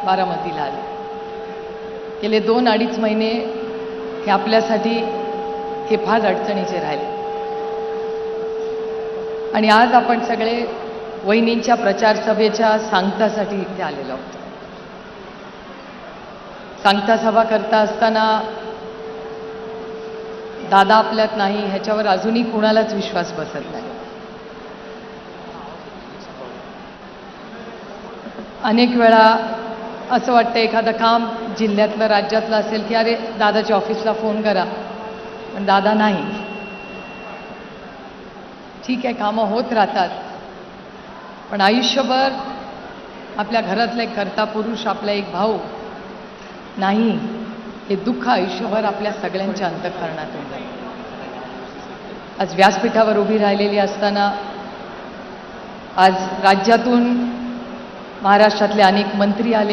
बारामतीला आले. गेले 2-2.5 महिने हे आपल्यासाठी हे फार अडचणीचे राहिले आणि आज आपण सगळे वहिनींच्या प्रचार सभेच्या सांगतासाठी इथे आलेलो आहोत. सांगता सभा करता असताना दादा आपल्यात नाही ह्याच्यावर अजूनही कुणालाच विश्वास बसत नाही. अनेक वेळा असं वाटतं एखादं काम जिल्ह्यातलं राज्यातलं असेल की अरे दादाच्या ऑफिसला फोन करा, पण दादा नाही. ठीक आहे, कामं होत राहतात, पण आयुष्यभर आपल्या घरातला एक कर्ता पुरुष, आपला एक भाऊ नाही, हे दुःख आयुष्यभर आपल्या सगळ्यांच्या अंतःकरणातून जाईल. आज व्यासपीठावर उभी राहिलेली असताना आज राज्यातून महाराष्ट्रातले अनेक मंत्री आले,